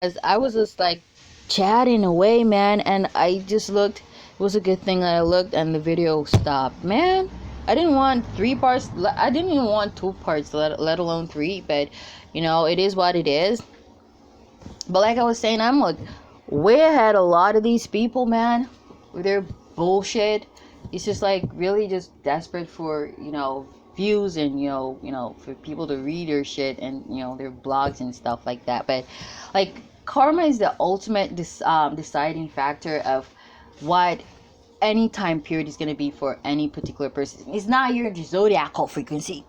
As I was just like chatting away, man, and I just looked. It was a good thing that I looked and the video stopped, man. I didn't want 3 parts. I didn't even want 2 parts, let alone 3. But it is what it is. But like I was saying, I'm like way ahead a lot of these people, man, with their bullshit. It's just like really just desperate for views and for people to read their shit and their blogs and stuff like that. But like karma is the ultimate deciding factor of what any time period is going to be for any particular person. It's not your zodiacal frequency,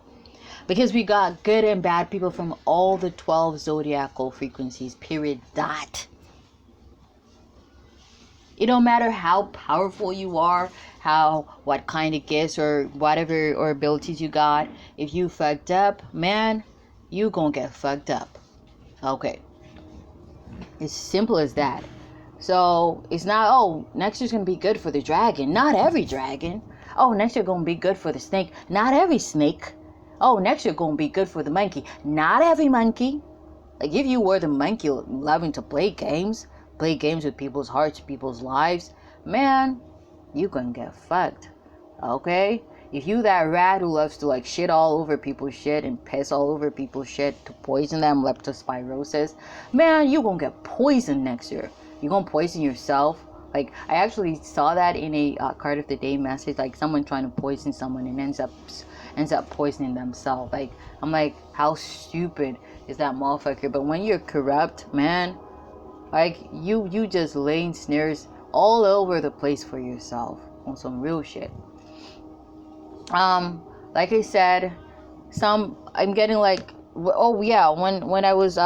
because we got good and bad people from all the 12 zodiacal frequencies, period, dot. It don't matter how powerful you are, what kind of gifts or whatever or abilities you got. If you fucked up, man, you gonna get fucked up. Okay. It's simple as that. So it's not, oh, next year's gonna be good for the dragon. Not every dragon. Oh, next year gonna be good for the snake. Not every snake. Oh, next year gonna be good for the monkey. Not every monkey. Like if you were the monkey loving to play games with people's hearts, people's lives, man, you gonna get fucked. Okay? If you that rat who loves to like shit all over people's shit and piss all over people's shit to poison them, leptospirosis, man, you gonna get poisoned next year. You gonna poison yourself. Like I actually saw that in a card of the day message, like someone trying to poison someone and ends up poisoning themselves. Like I'm like, how stupid is that motherfucker? But when you're corrupt, man, like you just laying snares all over the place for yourself on some real shit. Like I said, I'm getting like, oh yeah, when I was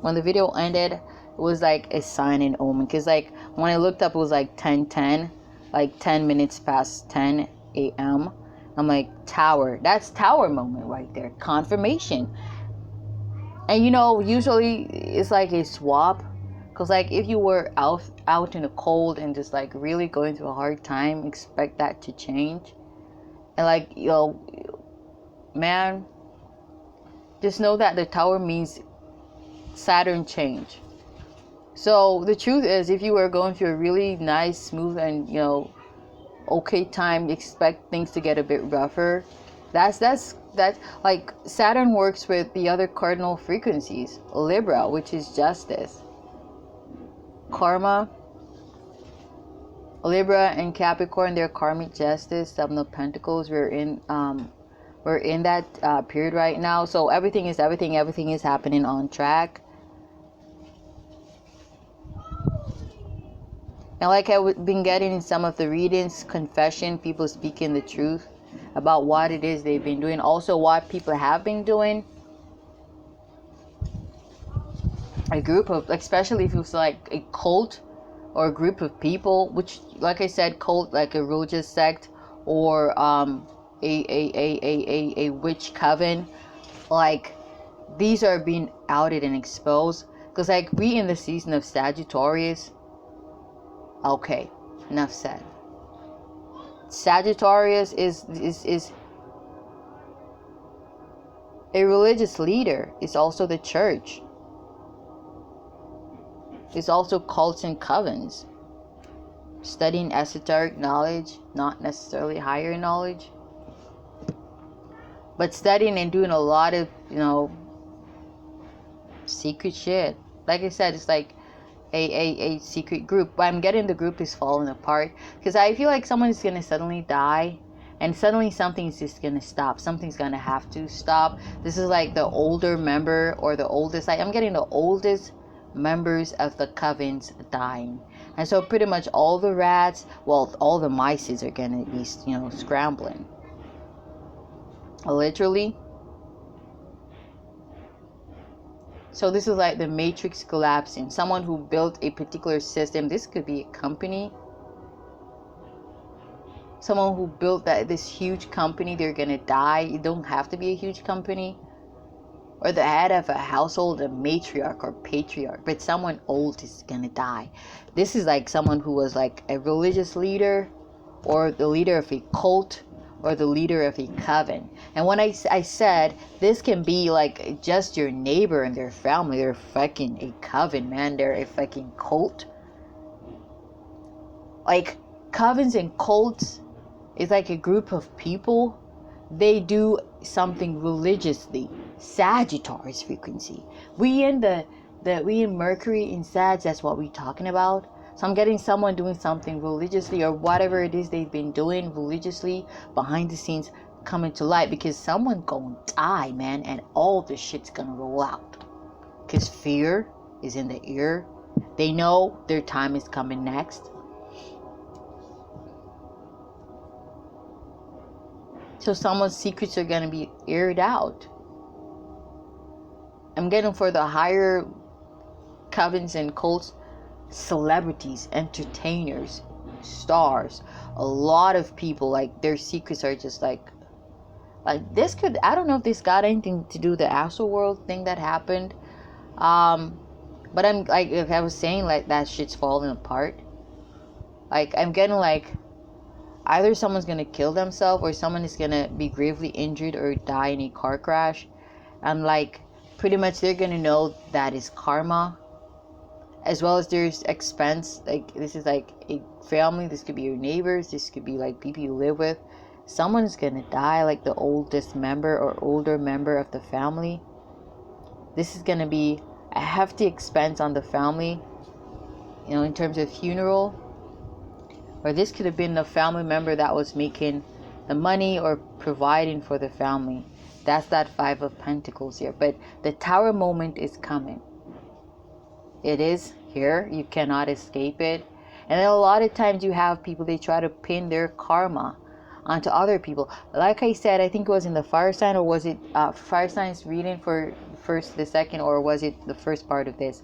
when the video ended, it was like a sign and omen, because like when I looked up it was like 10:10, like 10 minutes past 10 a.m. I'm like, tower, that's tower moment right there, confirmation. And usually it's like a swap, because like if you were out in the cold and just like really going through a hard time, expect that to change. And like man, just know that the tower means Saturn change. So the truth is, if you were going through a really nice, smooth, and okay time, expect things to get a bit rougher. That's like Saturn works with the other cardinal frequencies, Libra, which is justice, karma. Libra and Capricorn, they're karmic justice, Seven of Pentacles. We're in that period right now. So everything is happening on track. And like I've been getting in some of the readings, confession, people speaking the truth about what it is they've been doing, also what people have been doing. A group of, especially if it was like a cult or a group of people, which, like I said, cult, like a religious sect, or a witch coven, like these are being outed and exposed. Because like we in the season of Sagittarius. Okay, enough said. Sagittarius is a religious leader. It's also the church. It's also cults and covens. Studying esoteric knowledge, not necessarily higher knowledge, but studying and doing a lot of secret shit. Like I said, it's like a secret group. But I'm getting the group is falling apart, because I feel like someone is gonna suddenly die, and suddenly something's just gonna stop. Something's gonna have to stop. This is like the older member, or the oldest. Like I'm getting the oldest members of the covens dying, and so pretty much all the rats, well, all the mices are gonna be scrambling, literally. So this is like the matrix collapsing. Someone who built a particular system. This could be a company. Someone who built this huge company, they're gonna die. It don't have to be a huge company. Or the head of a household, a matriarch or patriarch, but someone old is gonna die. This is like someone who was like a religious leader, or the leader of a cult, or the leader of a coven. And when I said this can be like just your neighbor and their family, they're fucking a coven, man. They're a fucking cult. Like covens and cults is like a group of people. They do something religiously. Sagittarius frequency. We in Mercury in Sag, that's what we're talking about. So I'm getting someone doing something religiously, or whatever it is they've been doing religiously behind the scenes coming to light, because someone gonna die, man, and all this shit's gonna roll out. Because fear is in the air. They know their time is coming next. So someone's secrets are gonna be aired out. I'm getting for the higher covens and cults, celebrities, entertainers, stars, a lot of people, like their secrets are just like this could, I don't know if this got anything to do with the astral world thing that happened, but I'm like, if I was saying, like that shit's falling apart. Like I'm getting like either someone's gonna kill themselves, or someone is gonna be gravely injured or die in a car crash, and like pretty much they're gonna know that is karma. As well as there's expense, like this is like a family, this could be your neighbors, this could be like people you live with. Someone's gonna die, like the oldest member or older member of the family. This is gonna be a hefty expense on the family, you know, in terms of funeral. Or this could have been the family member that was making the money or providing for the family. That's that Five of Pentacles here. But the Tower moment is coming. It is here. You cannot escape it. And then a lot of times you have people, they try to pin their karma onto other people. Like I said, I think it was in the fire sign, or was it fire signs reading for the second, or was it the first part of this?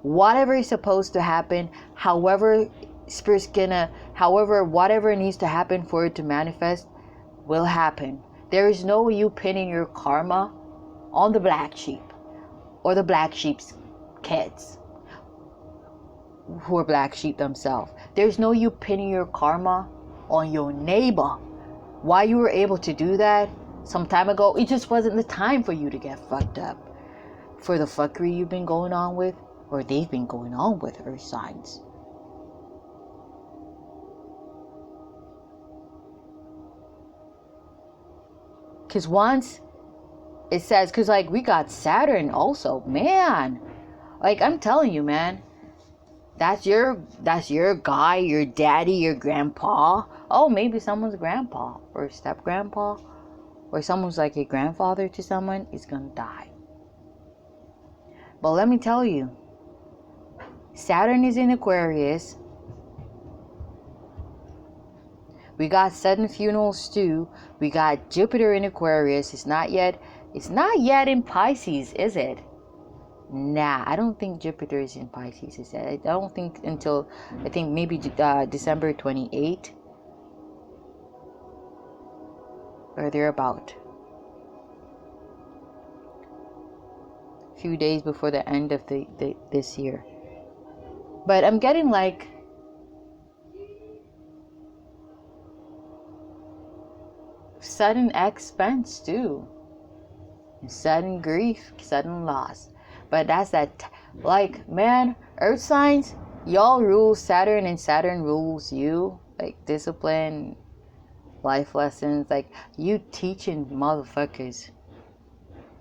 Whatever is supposed to happen, however spirit's gonna, however, whatever needs to happen for it to manifest will happen. There is no you pinning your karma on the black sheep or the black sheep's kids who are black sheep themselves. There's no you pinning your karma on your neighbor. Why you were able to do that some time ago, it just wasn't the time for you to get fucked up for the fuckery you've been going on with, or they've been going on with, earth signs. Because once it says, because like we got Saturn also, man, like I'm telling you, man, that's your guy, your daddy, your grandpa. Oh, maybe someone's grandpa or step grandpa, or someone's like a grandfather to someone is gonna die. But let me tell you, Saturn is in Aquarius. We got sudden funerals too. We got Jupiter in Aquarius. It's not yet in Pisces, is it? Nah, I don't think Jupiter is in Pisces, is it? I don't think until, I think maybe December 28 or thereabout. A few days before the end of this year. But I'm getting like sudden expense too, sudden grief, sudden loss. But that's that, like, man, earth signs, y'all rule Saturn and Saturn rules you. Like discipline, life lessons, like you teaching motherfuckers.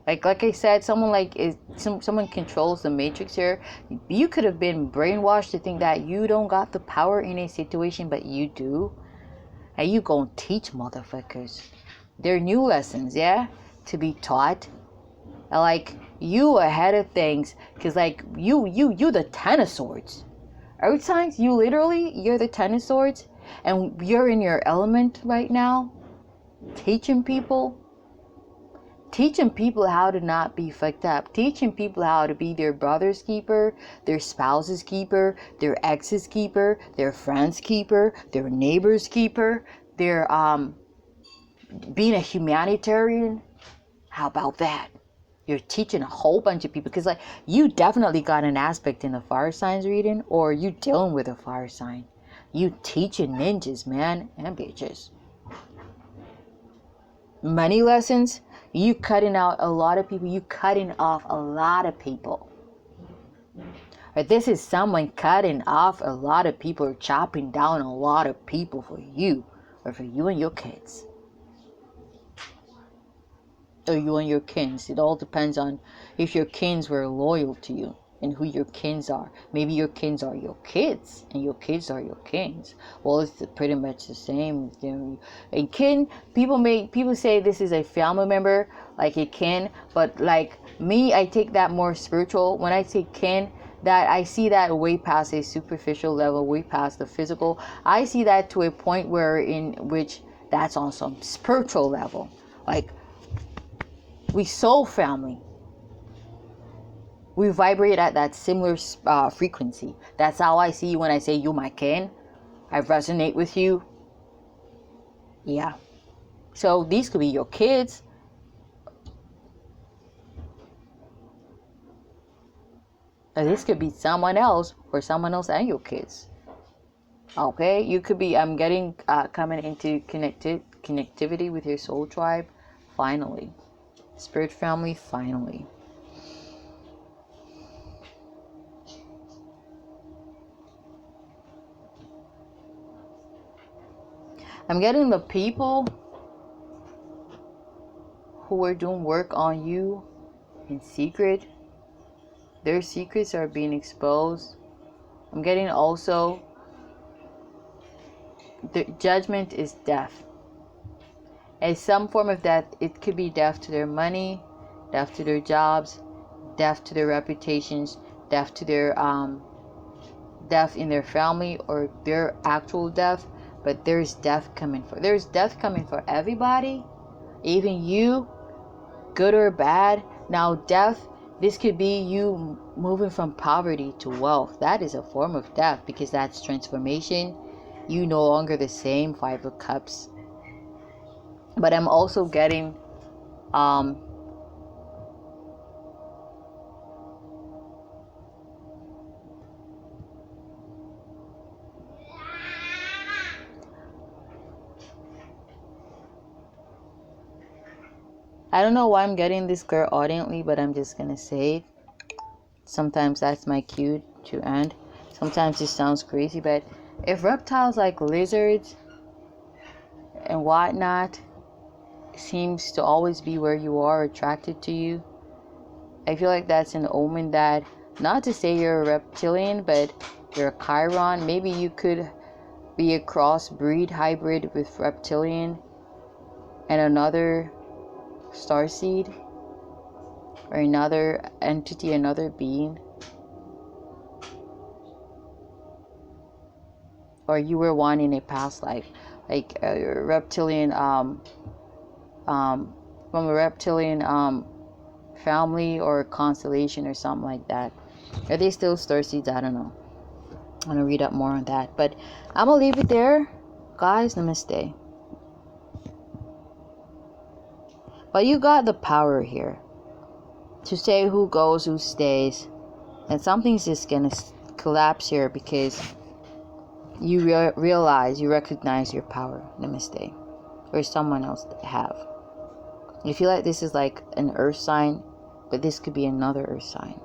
Like I said, someone controls the matrix here. You could have been brainwashed to think that you don't got the power in a situation, but you do. And you gonna teach motherfuckers. They're new lessons, yeah, to be taught. And like you ahead of things, cause like you the Ten of Swords. Earth signs, you're the Ten of Swords, and you're in your element right now, teaching people how to not be fucked up, teaching people how to be their brother's keeper, their spouse's keeper, their ex's keeper, their friend's keeper, their neighbor's keeper, their being a humanitarian. How about that? You're teaching a whole bunch of people, because like you definitely got an aspect in the fire signs reading, or you dealing with a fire sign. You teaching ninjas, man, and bitches. money lessons, you cutting out a lot of people. You cutting off a lot of people. Or this is someone cutting off a lot of people, or chopping down a lot of people for you, or for you and your kids, or you and your kins. It all depends on if your kins were loyal to you and who your kins are. Maybe your kins are your kids and your kids are your kins. Well, it's pretty much the same. A kin, people say this is a family member, like a kin, but like me, I take that more spiritual. When I say kin, that I see that way past a superficial level, way past the physical. I see that to a point where in which that's on some spiritual level. Like, we soul family. We vibrate at that similar frequency. That's how I see you when I say you my kin. I resonate with you. Yeah. So these could be your kids. Or this could be someone else, or someone else and your kids. Okay, you could be, I'm getting coming into connectivity with your soul tribe. Finally. Spirit family, finally. I'm getting the people who are doing work on you in secret. Their secrets are being exposed. I'm getting also the judgment is death. As some form of death, it could be death to their money, death to their jobs, death to their reputations, death to their death in their family, or their actual death. But there's death coming for everybody, even you, good or bad. Now death, this could be you moving from poverty to wealth. That is a form of death, because that's transformation. You no longer the same. Five of Cups. But I'm also getting I don't know why I'm getting this girl audiently, but I'm just gonna say it. Sometimes that's my cue to end. Sometimes it sounds crazy, but if reptiles like lizards and whatnot seems to always be where you are, attracted to you, I feel like that's an omen that, not to say you're a reptilian, but you're a Chiron. Maybe you could be a crossbreed hybrid with reptilian and another starseed, or another entity, another being. Or you were one in a past life, like a reptilian from a reptilian family or constellation or something like that. Are they still starseeds? I don't know. I'm gonna read up more on that, but I'm gonna leave it there, guys. Namaste. But you got the power here to say who goes, who stays, and something's just gonna collapse here because you realize, you recognize your power. Namaste. Or someone else have. I feel like this is like an earth sign, but this could be another earth sign.